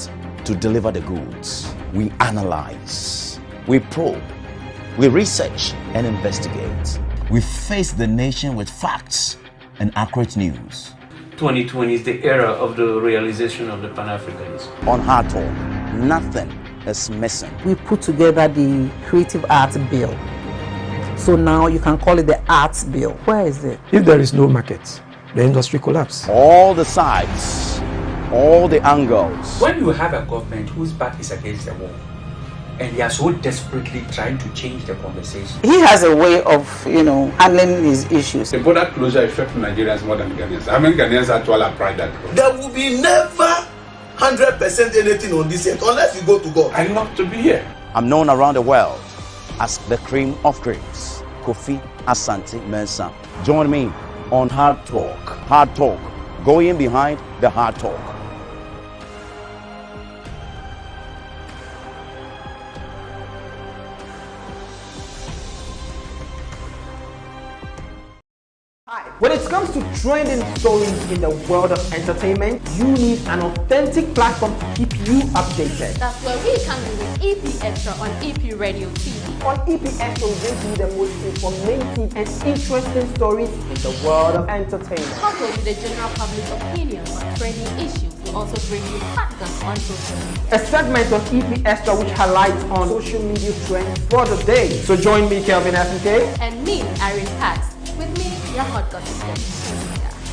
sent to deliver the goods. We analyze, we probe, we research and investigate. We face the nation with facts and accurate news. 2020 is the era of the realization of the Pan-Africanism. On Hard Talk, nothing is missing. We put together the Creative Arts Bill. So now you can call it the Arts Bill. Where is it? If there is no market, the industry collapses. All the sides, all the angles. When you have a government whose back is against the wall, and they are so desperately trying to change the conversation. He has a way of, handling his issues. The border closure affects Nigerians more than Ghanaians. How many Ghanaians actually applied that? There will be never 100% anything on this yet unless you go to God. I'm not to be here. I'm known around the world as the cream of creams, Kofi Asante Mensah. Join me on Hard Talk. Hard Talk, going behind the hard talk. When it comes to trending stories in the world of entertainment, you need an authentic platform to keep you updated. That's where we come in with EP Xtra on EP Radio TV. On EP Xtra, we bring you the most informative and interesting stories in the world of entertainment. Coupled with the general public's opinion on trending issues, we also bring you factors on social media. A segment on EP Xtra which highlights on social media trends for the day. So join me, Kelvin Fnk. And me, Irene Pax. With me, your hot gossip.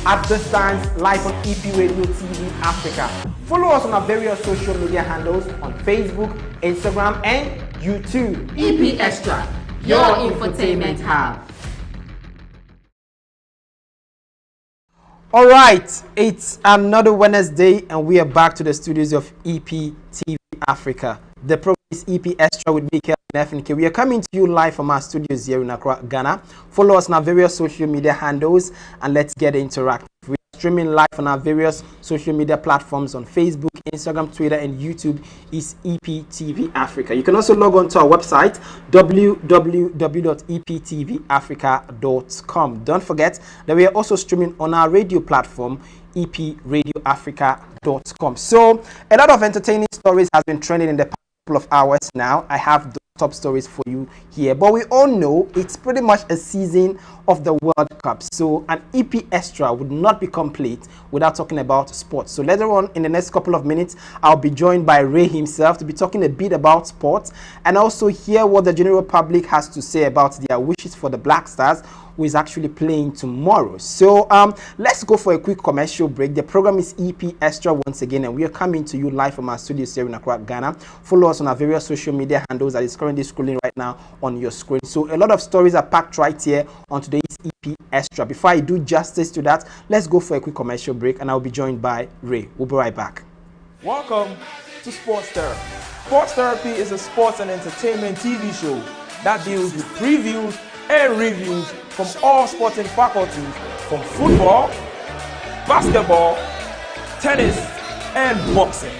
At this time, live on EP Radio TV Africa. Follow us on our various social media handles on Facebook, Instagram, and YouTube. EP Xtra, your infotainment hub. Alright, it's another Wednesday and we are back to the studios of EP TV Africa. The program is EP Xtra with me, Kelvin Fnk. We are coming to you live from our studios here in Accra, Ghana. Follow us on our various social media handles and let's get interactive. We are streaming live on our various social media platforms on Facebook, Instagram, Twitter, and YouTube is EP TV Africa. You can also log on to our website, www.eptvafrica.com. Don't forget that we are also streaming on our radio platform, epradioafrica.com. So, a lot of entertaining stories has been trending in the past couple of hours now. I have the top stories for you here, but we all know it's pretty much a season of the World Cup, so an EP Xtra would not be complete without talking about sports. So later on in the next couple of minutes, I'll be joined by Ray himself to be talking a bit about sports and also hear what the general public has to say about their wishes for the Black Stars, who is actually playing tomorrow. So let's go for a quick commercial break. The program is EP Xtra once again, and we are coming to you live from our studios here in Accra, Ghana. Follow us on our various social media handles that is currently scrolling right now on your screen. So a lot of stories are packed right here on today's EP Xtra. Before I do justice to that, let's go for a quick commercial break, and I'll be joined by Ray. We'll be right back. Welcome to Sports Therapy. Sports Therapy is a sports and entertainment TV show that deals with previews and reviews from all sporting faculties, from football, basketball, tennis, and boxing.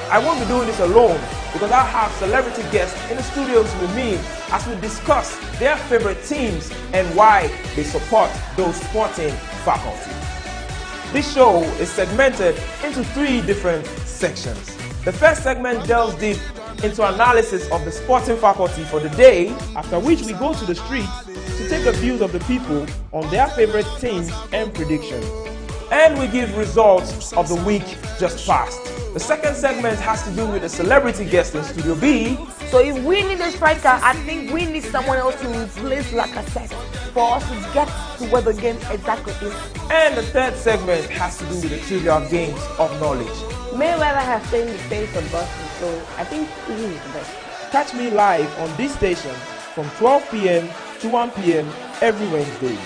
I won't be doing this alone because I have celebrity guests in the studios with me as we discuss their favorite teams and why they support those sporting faculties. This show is segmented into 3 different sections. The first segment delves deep into analysis of the sporting faculty for the day, after which we go to the streets to take the views of the people on their favorite teams and predictions. And we give results of the week just passed. The second segment has to do with the celebrity guest in Studio B. So if we need a striker, I think we need someone else to replace Lacazette for us to get to where the game exactly is. And the third segment has to do with the trivial games of knowledge. Mayweather has changed the face of boxing, so I think he is the best. Catch me live on this station from 12 p.m. to 1 p.m. every Wednesday.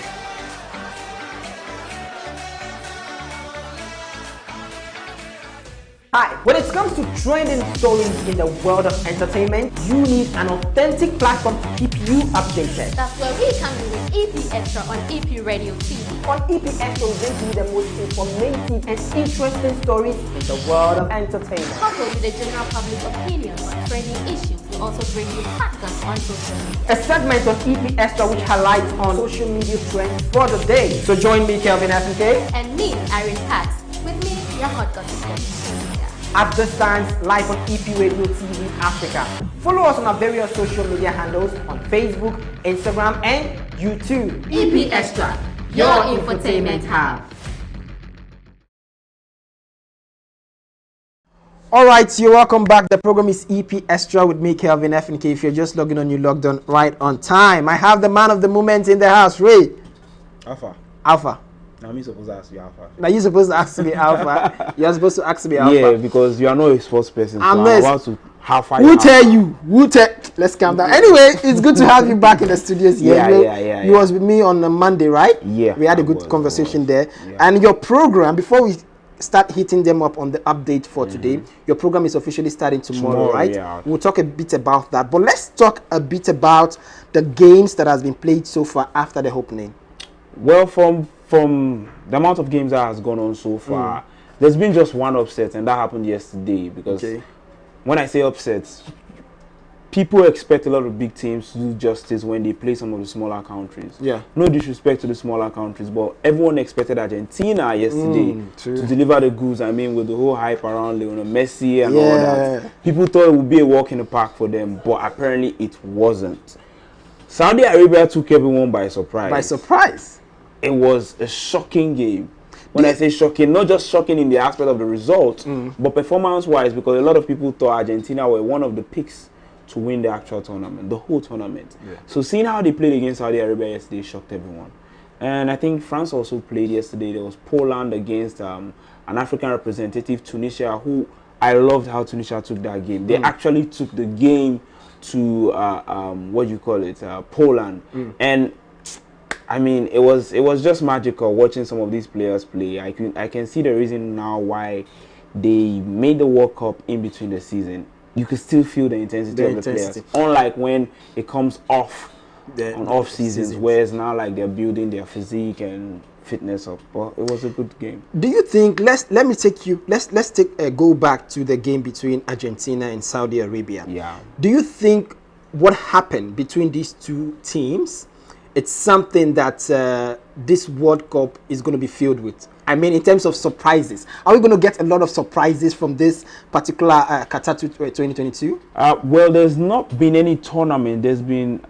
Hi, when it comes to trending stories in the world of entertainment, you need an authentic platform to keep you updated. That's where we come in with EP Xtra on EP Radio TV. On EP Xtra, we bring you the most informative and interesting stories in the world of entertainment. Coupled with the general public's opinion on trending issues, we also bring you factors on social media. A segment of EP Xtra which highlights on social media trends for the day. So join me, Kelvin Fnk. And me, Irene Pax. With me, your hot gossip. at this time live on EP Radio TV Africa. Follow us on our various social media handles on Facebook, Instagram, and YouTube. EP Extra, your infotainment hub. Alright, you're welcome back. The program is EP Extra with me, Kelvin Fnk. If you're just logging on, you logged on right on time. I have the man of the moment in the house, Ray. Alpha. Now I'm supposed to ask you Alpha. Now you're supposed to ask me Alpha. You're supposed to ask me Alpha. Yeah, because you are not a sports person. So I'm about to Who tell you? Let's calm down. Anyway, it's good to have you back in the studios here. Yeah. You was with me on a Monday, right? Yeah. We had a good conversation there. Yeah. And your program, before we start hitting them up on the update for today, your program is officially starting tomorrow, right? Yeah. We'll talk a bit about that. But let's talk a bit about the games that has been played so far after the opening. Well, from the amount of games that has gone on so far, there's been just one upset, and that happened yesterday. Because when I say upsets, people expect a lot of big teams to do justice when they play some of the smaller countries. Yeah. No disrespect to the smaller countries, but everyone expected Argentina yesterday to deliver the goods. I mean, with the whole hype around Lionel Messi and all that. People thought it would be a walk in the park for them, but apparently it wasn't. Saudi Arabia took everyone by surprise. By surprise? It was a shocking game. When I say shocking, not just shocking in the aspect of the result, but performance-wise, because a lot of people thought Argentina were one of the picks to win the actual tournament, the whole tournament. Yeah. So seeing how they played against Saudi Arabia yesterday shocked everyone. And I think France also played yesterday. There was Poland against an African representative, Tunisia, who I loved how Tunisia took that game. They actually took the game to, Poland. And I mean, it was just magical watching some of these players play. I can see the reason now why they made the World Cup in between the season. You could still feel the intensity of the players. Unlike when it comes off seasons, whereas now like they're building their physique and fitness up. But it was a good game. Do you think let's take a go back to the game between Argentina and Saudi Arabia? Yeah. Do you think what happened between these two teams, it's something that this World Cup is going to be filled with? I mean, in terms of surprises, are we going to get a lot of surprises from this particular Qatar 2022? Well, there's not been any tournament.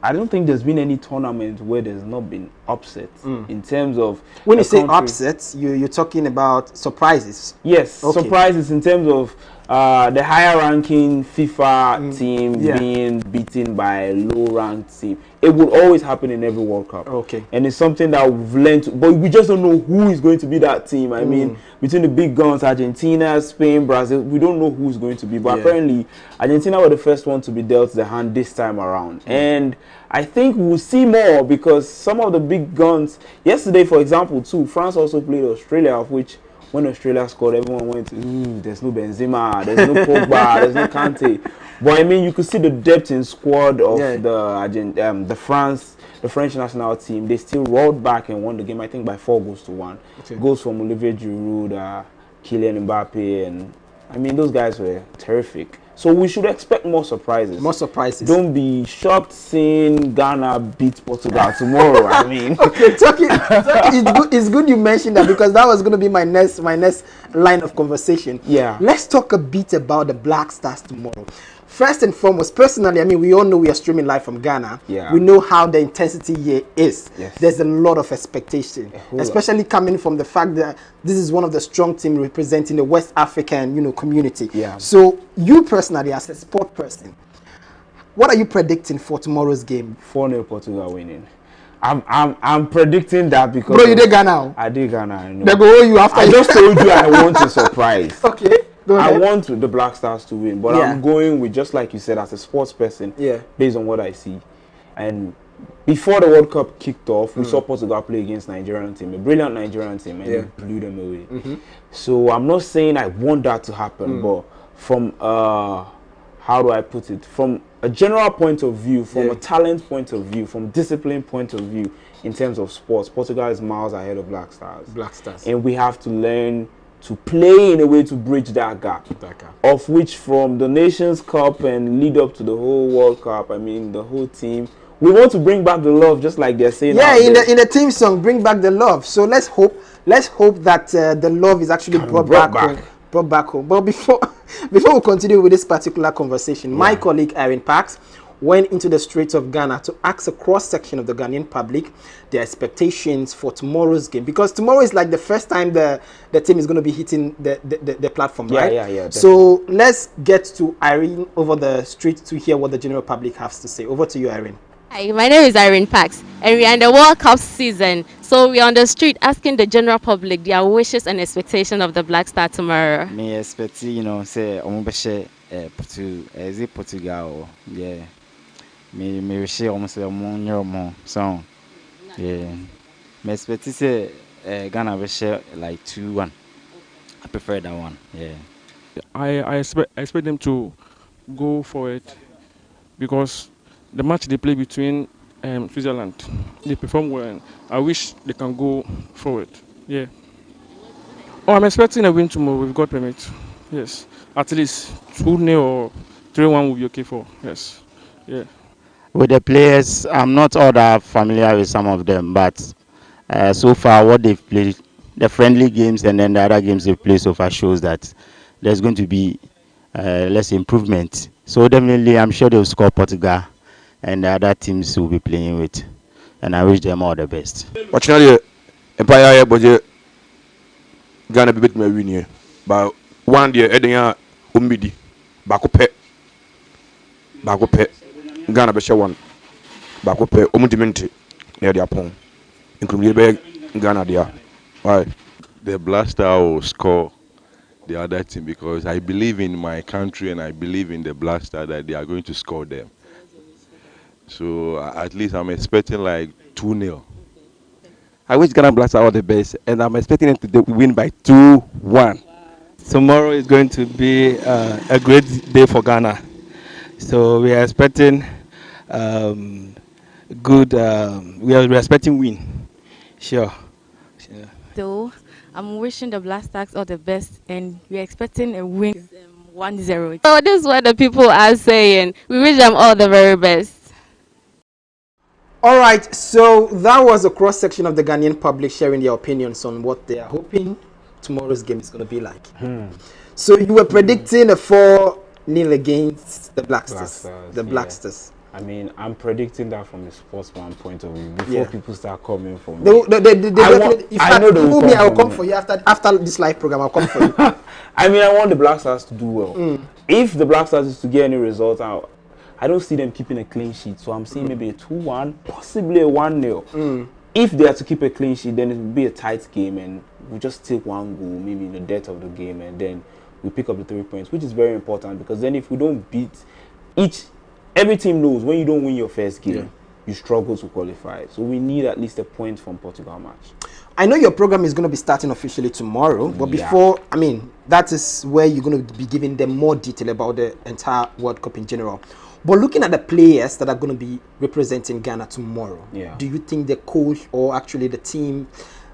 I don't think there's been any tournament where there's not been upsets in terms of. When you say upsets, you're talking about surprises. Yes, surprises in terms of the higher ranking FIFA team being beaten by a low ranked team. It would always happen in every World Cup. Okay. And it's something that we've learned, but we just don't know who is going to be that team. I mean, between the big guns, Argentina, Spain, Brazil, we don't know who's going to be. But apparently, Argentina were the first one to be dealt the hand this time around. And I think we'll see more because some of the big guns, yesterday, for example, too, France also played Australia, of which when Australia scored, everyone went, there's no Benzema, there's no Pogba, there's no Kante. But I mean, you could see the depth in squad of the French national team. They still rolled back and won the game, I think, by 4-1. Goals from Olivier Giroud, Kylian Mbappe, and I mean, those guys were terrific. So we should expect more surprises. More surprises. Don't be shocked seeing Ghana beat Portugal tomorrow. I mean, it's good you mentioned that because that was going to be my next line of conversation. Yeah. Let's talk a bit about the Black Stars tomorrow. First and foremost, personally, I mean, we all know we are streaming live from Ghana. Yeah. We know how the intensity here is. Yes. There's a lot of expectation, especially coming from the fact that this is one of the strong teams representing the West African, community. Yeah. So, you personally, as a sport person, what are you predicting for tomorrow's game? 4-0 Portugal winning. I'm predicting that because. Bro, you did Ghana. I did Ghana. I know. They go you after. I just told you I want a surprise. Okay. I want the Black Stars to win, but I'm going with, just like you said, as a sports person, based on what I see. And before the World Cup kicked off, we saw Portugal play against Nigerian team, a brilliant Nigerian team, and they blew them away. So I'm not saying I want that to happen, but from how do I put it? From a general point of view, from a talent point of view, from discipline point of view, in terms of sports, Portugal is miles ahead of Black Stars. Black Stars. And we have to learn to play in a way to bridge that gap. Of which, from the Nations Cup and lead up to the whole World Cup, I mean, the whole team, we want to bring back the love, just like they're saying. Yeah, in the team song, bring back the love. So let's hope that the love is actually brought back brought back home. But before we continue with this particular conversation, my colleague Irene Parks went into the streets of Ghana to ask a cross-section of the Ghanaian public their expectations for tomorrow's game, because tomorrow is like the first time the team is going to be hitting the platform, right? Yeah. So let's get to Irene over the street to hear what the general public has to say. Over to you, Irene. Hi, my name is Irene Parks, and we are in the World Cup season. So we are on the street asking the general public their wishes and expectations of the Black Star tomorrow. Me expect, say Portugal, yeah. Me wish almost a more song. Yeah. Me expect say Ghana will share like 2-1. I prefer that one. Yeah. I expect them to go for it because the match they play between Switzerland, they perform well. I wish they can go forward. Yeah. Oh, I'm expecting a win tomorrow. We've got permit. Yes. At least 2-0 or 3-1 will be okay for. Yes. Yeah. With the players, I'm not all that familiar with some of them, but so far what they've played, the friendly games and then the other games they've played so far shows that there's going to be less improvement. So definitely, I'm sure they'll score Portugal, and the other teams will be playing with, and I wish them all the best. Fortunately, Empire budget Ghana be bit me win here, but one day Edenya Umbidi Bakope Ghana be share one Bakope Omudimenti near the upon, including Ghana there. Why? The Black Star will score the other team because I believe in my country and I believe in the Black Star that they are going to score them. So at least I'm expecting like 2-0. I wish Ghana Black Star all the best, and I'm expecting them to win by 2-1. Tomorrow is going to be a great day for Ghana. So we are expecting we are expecting win. Sure. So I'm wishing the Black Stars all the best, and we're expecting a win 1-0. So this is what the people are saying. We wish them all the very best. All right, so that was a cross-section of the Ghanaian public sharing their opinions on what they are hoping tomorrow's game is going to be like. So you were predicting a 4-0 against the Black Stars. Black Stars. I mean, I'm predicting that from a sportsman point of view. Before people start coming for me, I will come for you after this live program. I'll come for you. I mean, I want the Black Stars to do well. If the Black Stars is to get any result out, I don't see them keeping a clean sheet. So I'm seeing maybe a 2-1, possibly a 1-0. If they are to keep a clean sheet, then it will be a tight game, and we'll just take one goal, maybe in the death of the game, and then we pick up the 3 points, which is very important because then if we don't beat every team knows when you don't win your first game, you struggle to qualify. So we need at least a point from Portugal match. I know your program is going to be starting officially tomorrow, but before, I mean, that is where you're going to be giving them more detail about the entire World Cup in general. But looking at the players that are going to be representing Ghana tomorrow, do you think the coach or actually the team,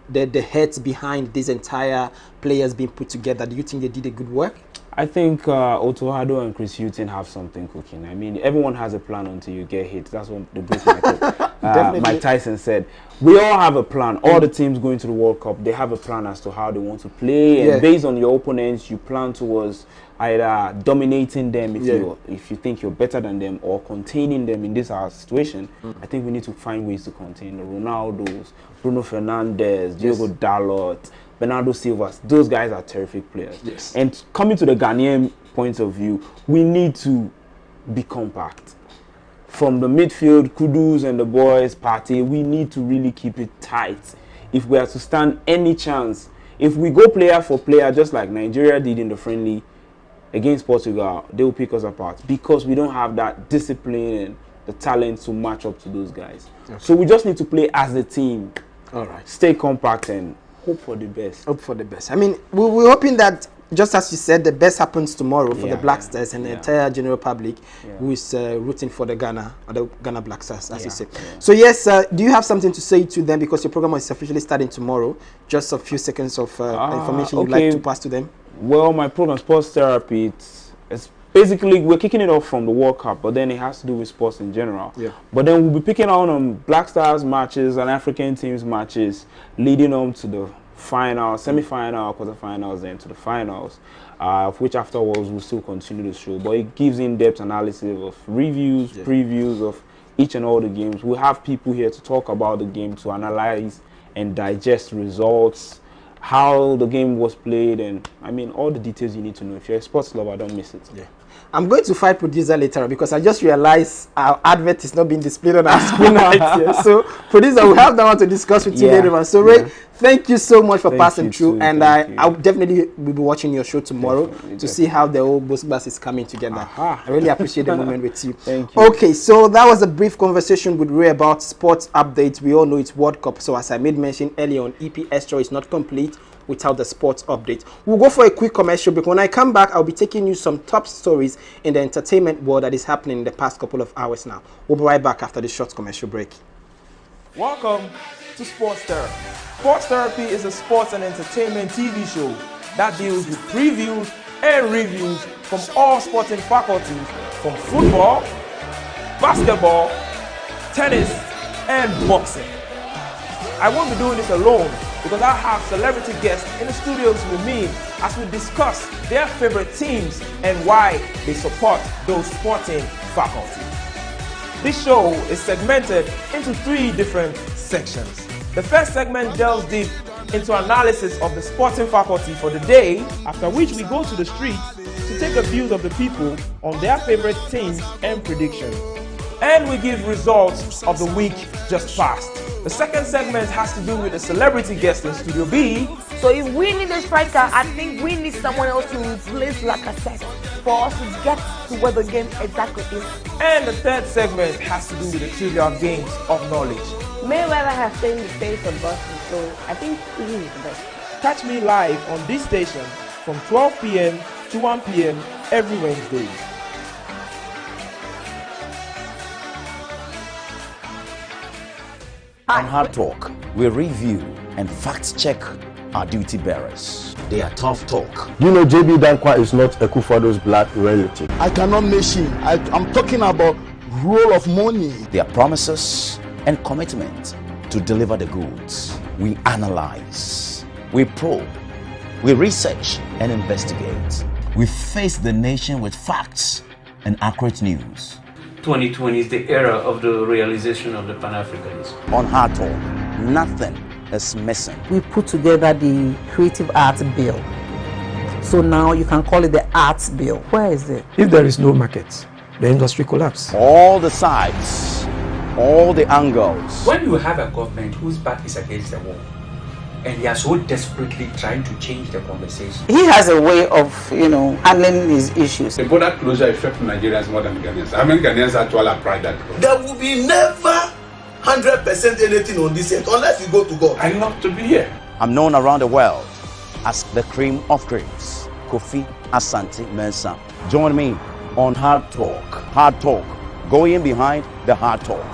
the heads behind this entire players being put together, do you think they did a good work? I think Otto Hado and Chris Hutton have something cooking. I mean, everyone has a plan until you get hit. That's what the great Mike Tyson said. We all have a plan. All the teams going to the World Cup, they have a plan as to how they want to play. And based on your opponents, you plan towards either dominating them if you think you're better than them, or containing them in this situation. I think we need to find ways to contain the Ronaldos, Bruno Fernandes, Diogo Dalot, Bernardo Silva. Those guys are terrific players. And coming to the Ghanaian point of view, we need to be compact. From the midfield, Kudus and the boys party, we need to really keep it tight if we are to stand any chance. If we go player for player, just like Nigeria did in the friendly against Portugal, they will pick us apart because we don't have that discipline and the talent to match up to those guys. So we just need to play as a team. All right. Stay compact and hope for the best. Hope for the best. I mean, we're hoping that, just as you said, the best happens tomorrow for the Black Stars and the entire general public who is rooting for the Ghana Black Stars, as you say. So yes, do you have something to say to them, because your program is officially starting tomorrow? Just a few seconds of information you'd like to pass to them. Well, my program, Sports Therapy, it's basically, we're kicking it off from the World Cup, but then it has to do with sports in general. But then we'll be picking on Black Stars matches and African teams matches leading on to the final, semi-final, quarterfinals, then to the finals, of which afterwards we'll still continue the show. But it gives in-depth analysis of reviews, previews of each and all the games. We'll have people here to talk about the game, to analyze and digest results, how the game was played, and I mean all the details you need to know. If you're a sports lover, don't miss it. Yeah. I'm going to fight producer later because I just realized our advert is not being displayed on our screen right here. So producer, we'll have that one to discuss with you later on. So Ray, thank you so much for passing through, and I'll definitely will be watching your show tomorrow to see how the whole bus is coming together. I really appreciate the moment with you. Thank you. Okay, so that was a brief conversation with Ray about sports updates. We all know it's World Cup, so as I made mention earlier on, EP Xtra is not complete without the sports update. We'll go for a quick commercial, because when I come back, I'll be taking you some top stories in the entertainment world that is happening in the past couple of hours now. We'll be right back after this short commercial break. Welcome to Sports Therapy. Sports Therapy is a sports and entertainment TV show that deals with previews and reviews from all sporting faculties, from football, basketball, tennis, and boxing. I won't be doing this alone, because I have celebrity guests in the studios with me as we discuss their favorite teams and why they support those sporting faculties. This show is segmented into 3 different sections. The first segment delves deep into analysis of the sporting faculty for the day, after which we go to the streets to take the views of the people on their favorite teams and predictions. And we give results of the week just passed. The second segment has to do with the celebrity guest in Studio B. So if we need a striker, I think we need someone else to replace Lacazette for us to get to where the game exactly is. And the third segment has to do with the trivial games of knowledge. Mayweather has changed the face of boxing, so I think he is the best. Catch me live on this station from 12 p.m. to 1 p.m. every Wednesday. On Hard Talk, we review and fact-check our duty bearers. They are tough talk. You know, JB Dankwa is not a Kufado's blood relative. I cannot mention. I'm talking about role of money. Their promises and commitment to deliver the goods. We analyze, we probe, we research and investigate. We face the nation with facts and accurate news. 2020 is the era of the realization of the Pan-Africanism. On Hard Talk, nothing is missing. We put together the Creative Arts Bill. So now you can call it the Arts Bill. Where is it? If there is no market, the industry collapses. All the sides, all the angles. When you have a government whose back is against the wall, and they are so desperately trying to change the conversation. He has a way of, handling his issues. The border closure affects Nigerians more than Ghanaians. How many Ghanaians actually apply that? There will be never 100% anything on this end unless you go to God. I love to be here. I'm known around the world as the cream of creams, Kofi Asante Mensah. Join me on Hard Talk. Hard Talk, going behind the hard talk.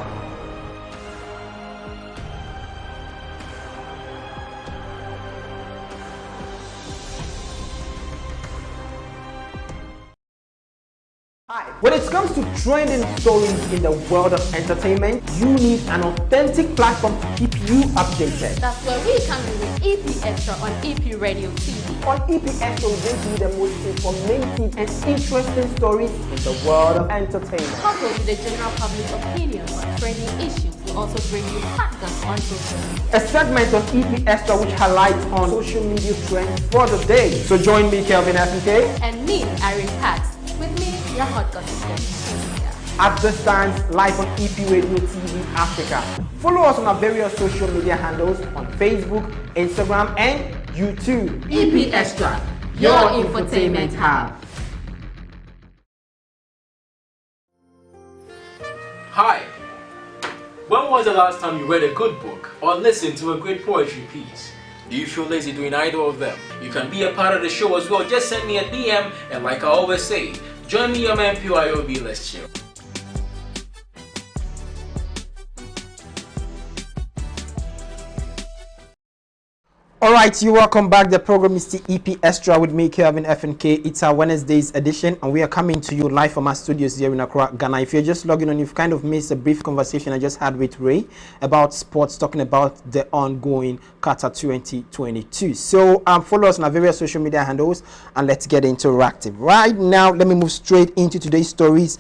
When it comes to trending stories in the world of entertainment, you need an authentic platform to keep you updated. That's where we come in with EP Xtra on EP Radio TV. On EP Xtra, we bring you the most informative and interesting stories in the world of entertainment. Coupled with the general public's opinion on trending issues, we also bring you hot gossip on social media. A segment of EP Xtra which highlights on social media trends for the day. So join me, Kelvin Fnk. And me, Irene Pax. With me, your hot gossip. At this time, live on EP Radio TV Africa. Follow us on our various social media handles on Facebook, Instagram, and YouTube. EP Xtra, your infotainment hub. Hi. When was the last time you read a good book or listened to a great poetry piece? Do you feel lazy doing either of them? You can be a part of the show as well. Just send me a DM, and like I always say, join me on MPYOB, let's chill. All right, you welcome back. The program is the EP Xtra with me, Kelvin Fnk. It's our Wednesday's edition, and we are coming to you live from our studios here in Accra, Ghana. If you're just logging on, you've kind of missed a brief conversation I just had with Ray about sports, talking about the ongoing Qatar 2022. So follow us on our various social media handles, and let's get interactive. Right now, let me move straight into today's stories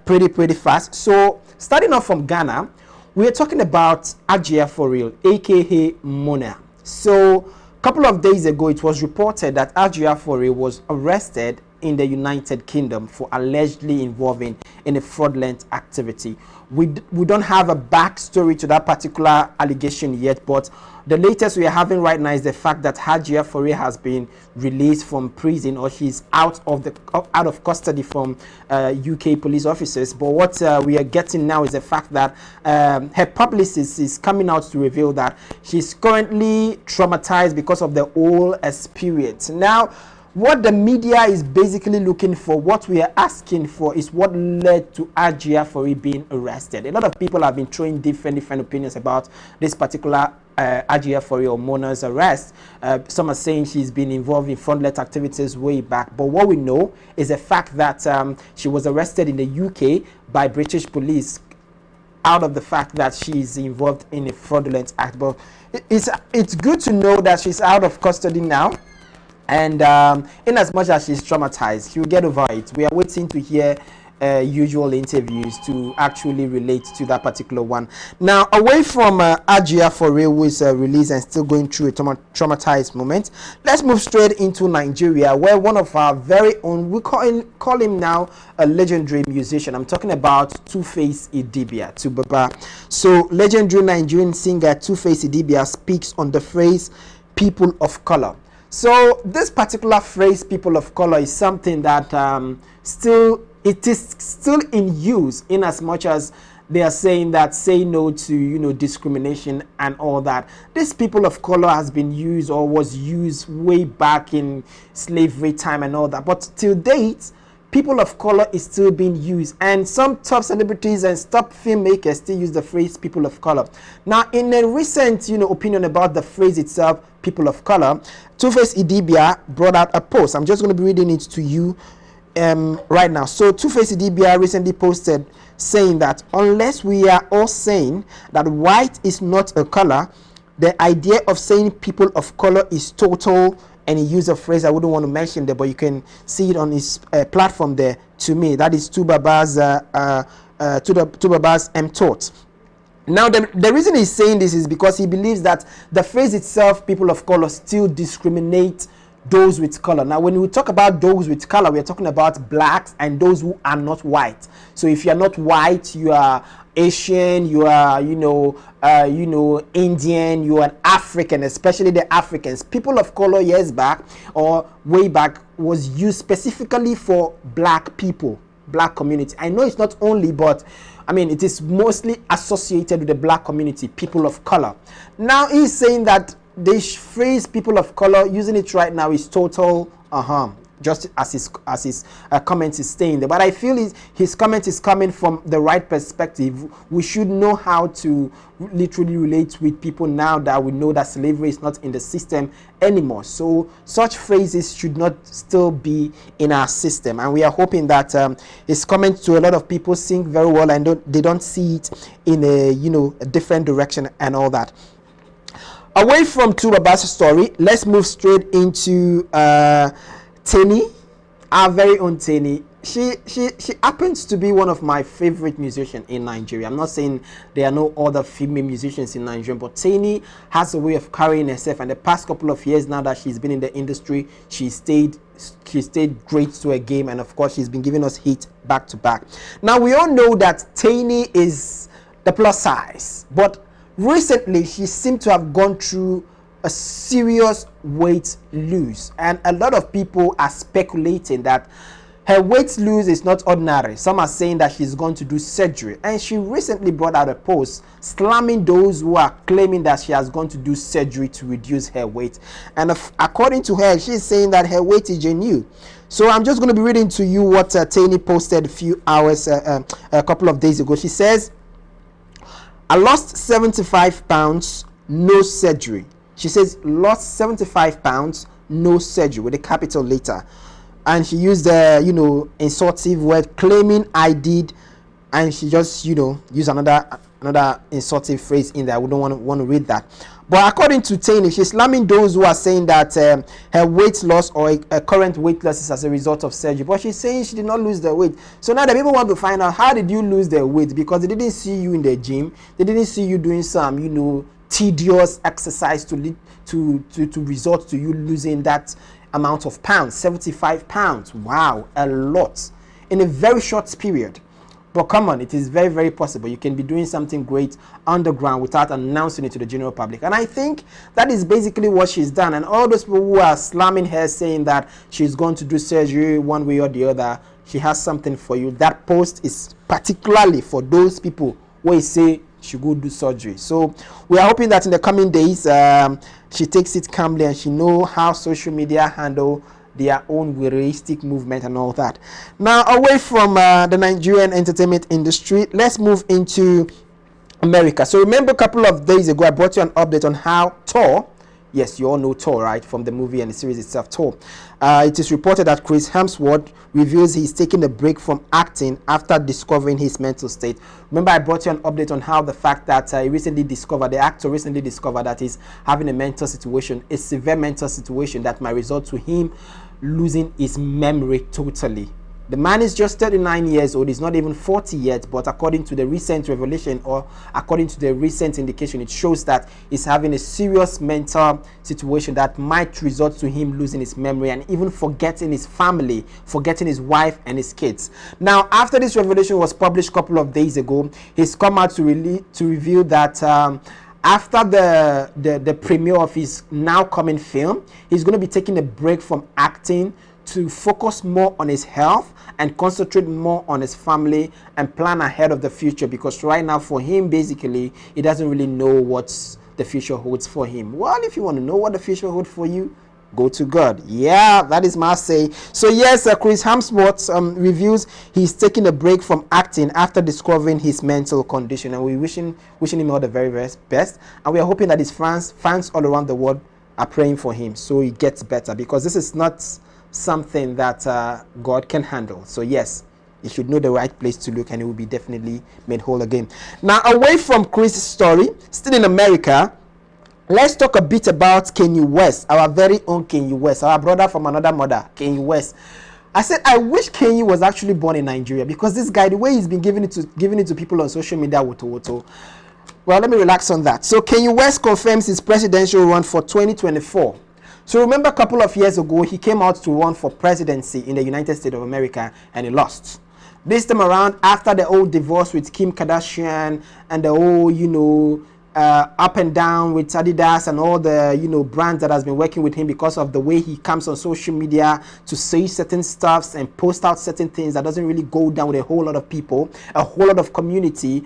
pretty fast. So starting off from Ghana, we are talking about Ajia For Real, aka Mona. So a couple of days ago, it was reported that Ajia For Real was arrested in the United Kingdom for allegedly involving in a fraudulent activity. We don't have a backstory to that particular allegation yet, but the latest we are having right now is the fact that Ajia For Real has been released from prison, or she's out of custody from UK police officers. But what we are getting now is the fact that her publicist is coming out to reveal that she's currently traumatized because of the whole experience. Now, what the media is basically looking for, what we are asking for, is what led to Ajia For Real being arrested. A lot of people have been throwing different opinions about this particular Ajia For Real, Mona's arrest. Some are saying she's been involved in fraudulent activities way back, but what we know is the fact that she was arrested in the UK by British police out of the fact that she's involved in a fraudulent act. But it's good to know that she's out of custody now. And in as much as she's traumatized, she'll get over it. We are waiting to hear usual interviews to actually relate to that particular one. Now, away from Ajia For Real, who is released and still going through a traumatized moment, let's move straight into Nigeria, where one of our very own, we call him now a legendary musician. I'm talking about Two-Face Idibia, Tubaba. So, legendary Nigerian singer Two-Face Idibia speaks on the phrase "people of color." So this particular phrase "people of color" is something that it is still in use, in as much as they are saying that say no to discrimination and all that. This people of color has been used, or was used, way back in slavery time and all that. But till date, people of color is still being used, and some top celebrities and top filmmakers still use the phrase "people of color." Now, in a recent opinion about the phrase itself, "people of color," Two-Face Idibia brought out a post. I'm just going to be reading it to you right now. So Two-Face Idibia recently posted saying that unless we are all saying that white is not a color, the idea of saying people of color is total. And he used a phrase I wouldn't want to mention there, but you can see it on his platform there. To me, that is Tubaba's thought. Now, the reason he's saying this is because he believes that the phrase itself, "people of color," still discriminate those with color. Now, when we talk about those with color, we are talking about blacks and those who are not white. So if you are not white, you are Asian, you are Indian, you are African, especially the Africans. People of color years back or way back was used specifically for black people, black community. I know it's not only, but I mean it is mostly associated with the black community, people of color. Now he's saying that this phrase "people of color," using it right now, is total just as his comment is saying there. But I feel his comment is coming from the right perspective. We should know how to literally relate with people now that we know that slavery is not in the system anymore. So such phrases should not still be in our system. And we are hoping that his comment to a lot of people sink very well, and they don't see it in a a different direction and all that. Away from Tubaba's story, let's move straight into Teni, our very own Teni. She happens to be one of my favorite musicians in Nigeria. I'm not saying there are no other female musicians in Nigeria, but Teni has a way of carrying herself. And the past couple of years now that she's been in the industry, she stayed great to her game, and of course she's been giving us hits back to back. Now we all know that Teni is the plus size, but recently she seemed to have gone through a serious weight lose, and a lot of people are speculating that her weight lose is not ordinary. Some are saying that she's going to do surgery, and she recently brought out a post slamming those who are claiming that she has gone to do surgery to reduce her weight. And according to her, she's saying that her weight is genuine. So I'm just going to be reading to you what Teni posted a couple of days ago. She says, "I lost 75 pounds, no surgery. She says lost 75 pounds, no surgery, with a capital letter. And she used the, insultive word, claiming I did, and she just, used another insultive phrase in there. We don't want to read that. But according to Tani, she's slamming those who are saying that her weight loss or a current weight loss is as a result of surgery. But she's saying she did not lose the weight. So now the people want to find out, how did you lose the weight? Because they didn't see you in the gym. They didn't see you doing some, tedious exercise to result to you losing that amount of pounds. 75 pounds. Wow, a lot in a very short period. But come on, it is very, very possible. You can be doing something great underground without announcing it to the general public. And I think that is basically what she's done. And all those people who are slamming her, saying that she's going to do surgery one way or the other, she has something for you. That post is particularly for those people who say she go do surgery. So we are hoping that in the coming days, she takes it calmly and she know how social media handle their own realistic movement and all that. Now, away from the Nigerian entertainment industry, let's move into America. So remember a couple of days ago, I brought you an update on how Thor, yes, you all know Thor, right, from the movie and the series itself, Thor. It is reported that Chris Hemsworth reveals he's taking a break from acting after discovering his mental state. Remember, I brought you an update on how the fact that the actor recently discovered that he's having a mental situation, a severe mental situation that might result to him losing his memory totally. The man is just 39 years old. He's not even 40 yet, but according to the recent revelation, or according to the recent indication, it shows that he's having a serious mental situation that might result to him losing his memory and even forgetting his family, forgetting his wife and his kids. Now, after this revelation was published a couple of days ago, he's come out to reveal that after the premiere of his now coming film, he's going to be taking a break from acting to focus more on his health and concentrate more on his family and plan ahead of the future, because right now for him, basically, he doesn't really know what the future holds for him. Well, if you want to know what the future holds for you, go to God. Yeah, that is my say. So yes, Chris Hemsworth reveals he's taking a break from acting after discovering his mental condition, and we're wishing him all the very, very best, and we are hoping that his fans all around the world are praying for him so he gets better, because this is not something that God can handle. So yes, you should know the right place to look, and it will be definitely made whole again. Now, away from Chris' story, still in America, let's talk a bit about Kanye West, our very own Kanye West, our brother from another mother, Kanye West. I said I wish Kanye was actually born in Nigeria, because this guy, the way he's been giving it to people on social media, woto. Well, let me relax on that. So Kanye West confirms his presidential run for 2024. So remember, a couple of years ago, he came out to run for presidency in the United States of America, and he lost. This time around, after the old divorce with Kim Kardashian and the whole, up and down with Adidas and all the, brands that has been working with him, because of the way he comes on social media to say certain stuffs and post out certain things that doesn't really go down with a whole lot of people, a whole lot of community.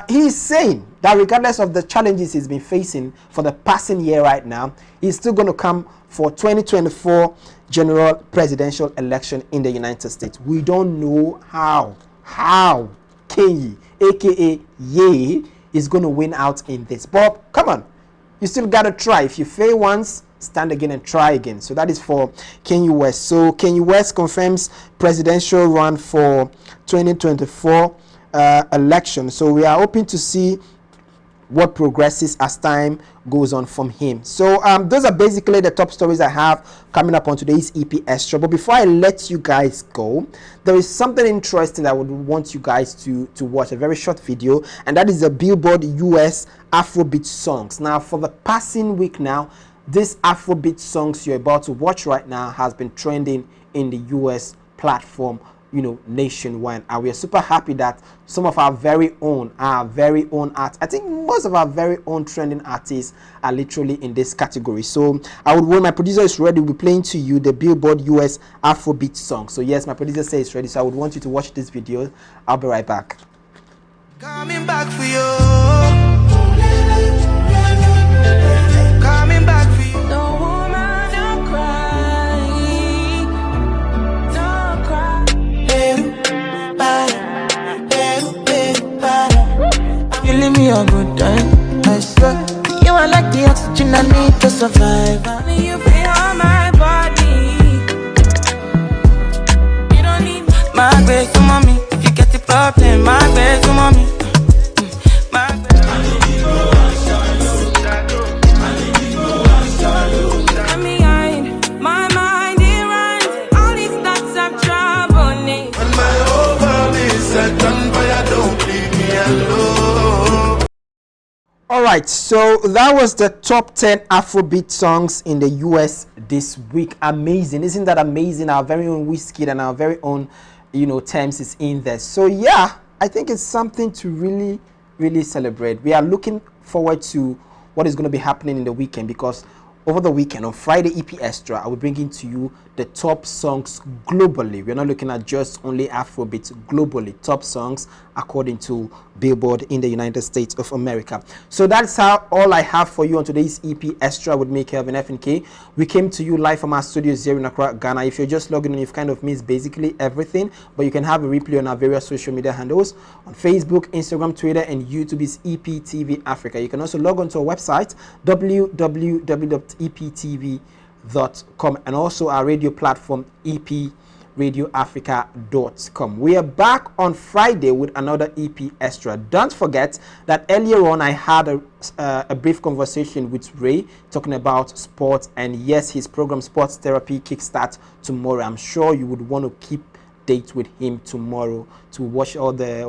He's saying that regardless of the challenges he's been facing for the passing year right now, he's still going to come for 2024 general presidential election in the United States. We don't know how Kanye, aka Ye, is going to win out in this. But come on, you still got to try. If you fail once, stand again and try again. So that is for Kanye West. So Kanye West confirms presidential run for 2024 election. So we are hoping to see what progresses as time goes on from him. So those are basically the top stories I have coming up on today's EP Xtra. But before I let you guys go, there is something interesting that I would want you guys to watch, a very short video, and that is the Billboard US Afrobeat songs. Now, for the passing week now, this Afrobeat songs you're about to watch right now has been trending in the US platform, nationwide, and we are super happy that some of our very own art, I think most of our very own trending artists are literally in this category. So I would want, my producer is ready, we'll be playing to you the Billboard US Afrobeat song. So yes, my producer says it's ready, so I would want you to watch this video. I'll be right back. Coming back for you. Coming back for you. No woman, don't cry. Don't cry. You leave me a good time, I swear. You are like the oxygen everything I need to survive. You feel my body. You don't need my way to mommy. If you get the problem, my way to mommy. Let me hide my mind, it runs. All these thoughts of trouble. When my whole body is set on fire, don't leave me alone. All right, so that was the top 10 Afrobeat songs in the US this week. Amazing, isn't that amazing? Our very own Wizkid and our very own, Thames is in there. So yeah, I think it's something to really, really celebrate. We are looking forward to what is going to be happening in the weekend, because over the weekend on Friday EP Xtra, I will bring into you the top songs globally. We're not looking at just only Afrobeat, globally top songs according to Billboard in the United States of America. So that's how all I have for you on today's EP Xtra with me, Kelvin Fnk. We came to you live from our studios here in Accra, Ghana. If you're just logging on, you've kind of missed basically everything, but you can have a replay on our various social media handles on Facebook, Instagram, Twitter, and YouTube is EPTV Africa. You can also log on to our website www.eptv.com and also our radio platform epradioafrica.com. We are back on Friday with another EP Xtra. Don't forget that earlier on I had a brief conversation with Ray talking about sports, and yes, his program Sports Therapy kickstart tomorrow. I'm sure you would want to keep date with him tomorrow to watch all the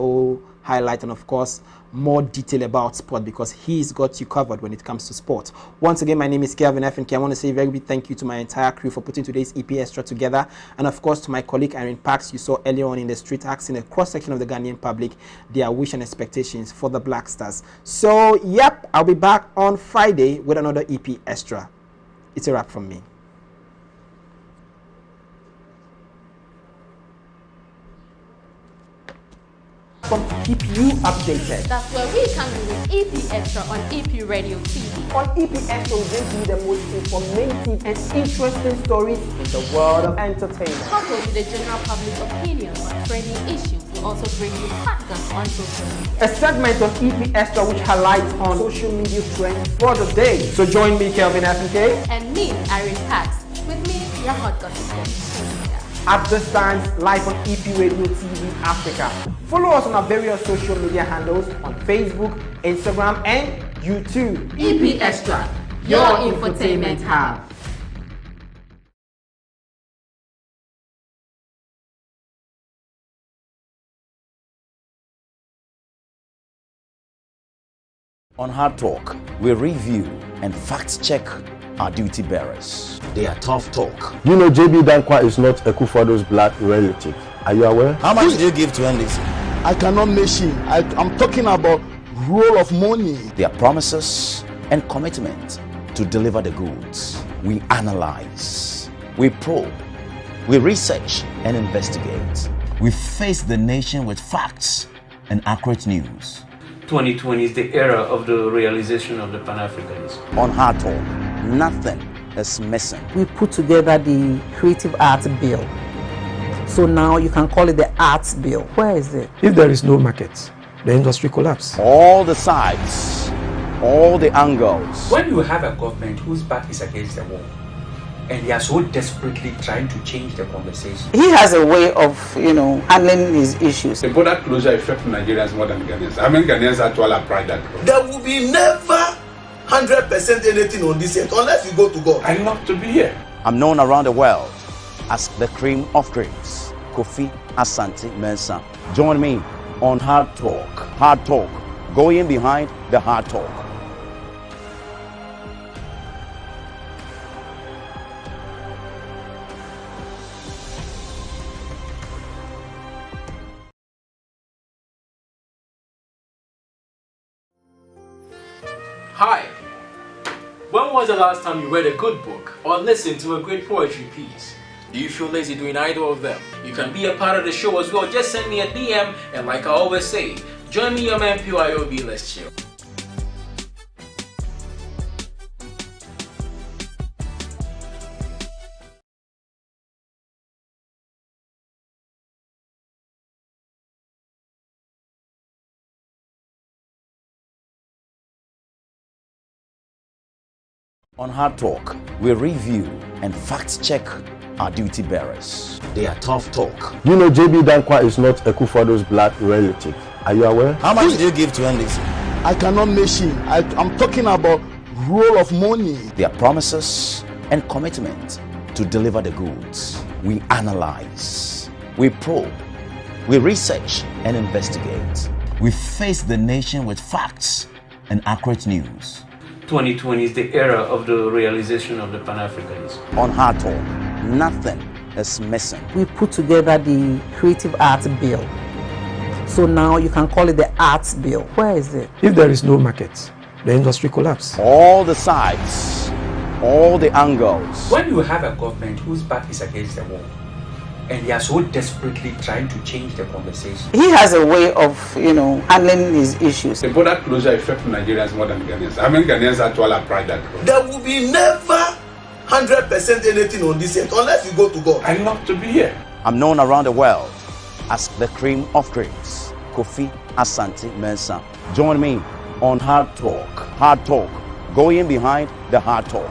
highlight and of course more detail about sport, because he's got you covered when it comes to sport. Once again, my name is Kelvin Fnk. I want to say a very big thank you to my entire crew for putting today's EP Xtra together, and of course to my colleague Irene Parks, you saw earlier on in the street asking a cross section of the Ghanaian public their wish and expectations for the Black Stars. So yep, I'll be back on Friday with another EP Xtra. It's a wrap from me. Keep you updated. That's where we come in with EP Xtra on EP Radio TV. On EP Xtra, we bring you the most informative and interesting stories in the world of entertainment. Coupled with the general public's opinion on trending issues, we'll also bring you podcasts on social media. A segment on EP Xtra which highlights on social media trends for the day. So join me, Kelvin Fnk. And me, Irene Parks. With me, your hot gossip. At this time, live on EP Radio TV Africa. Follow us on our various social media handles on Facebook, Instagram, and YouTube. EP Xtra, your infotainment hub. On Hard Talk, we review and fact check our duty bearers. They are tough talk. You know JB Dankwa is not Ekufodo's blood relative. Are you aware? How much did you give to NDC? I cannot mention. I'm talking about roll of money. Their promises and commitment to deliver the goods. We analyze, we probe, we research and investigate. We face the nation with facts and accurate news. 2020 is the era of the realization of the Pan-Africanism. On Hard Talk, nothing is missing. We put together the Creative Arts Bill. So now you can call it the Arts Bill. Where is it? If there is no market, the industry collapses. All the sides, all the angles. When you have a government whose back is against the wall, and they are so desperately trying to change the conversation. He has a way of, handling his issues. The border closure affects Nigerians more than Ghanaians. How many Ghanaians actually apply that? There will be never 100% anything on this end unless you go to God. I love to be here. I'm known around the world as the cream of creams, Kofi Asante Mensah. Join me on Hard Talk. Hard Talk, going behind the hard talk. Hi! When was the last time you read a good book or listened to a great poetry piece? Do you feel lazy doing either of them? You can be a part of the show as well. Just send me a DM, and like I always say, join me, your man PYOB, let's chill. On Hard Talk, we review and fact-check our duty bearers. They are tough talk. You know JB Dankwa is not Ekufodo's blood relative. Are you aware? How much did you give to NDC? I cannot mention. I'm talking about roll of money. Their promises and commitment to deliver the goods. We analyze, we probe, we research and investigate. We face the nation with facts and accurate news. 2020 is the era of the realization of the Pan-Africanism. On Hard Talk, nothing is missing. We put together the Creative Arts Bill. So now you can call it the Arts Bill. Where is it? If there is no market, the industry collapses. All the sides, all the angles. When you have a government whose back is against the wall, and they are so desperately trying to change the conversation. He has a way of, handling his issues. The border closure affects Nigerians more than Ghanaians. How many Ghanaians actually apply that? There will be never 100% anything on this end unless you go to God. I love to be here. I'm known around the world as the cream of creams, Kofi Asante Mensah. Join me on Hard Talk. Hard Talk, going behind the hard talk.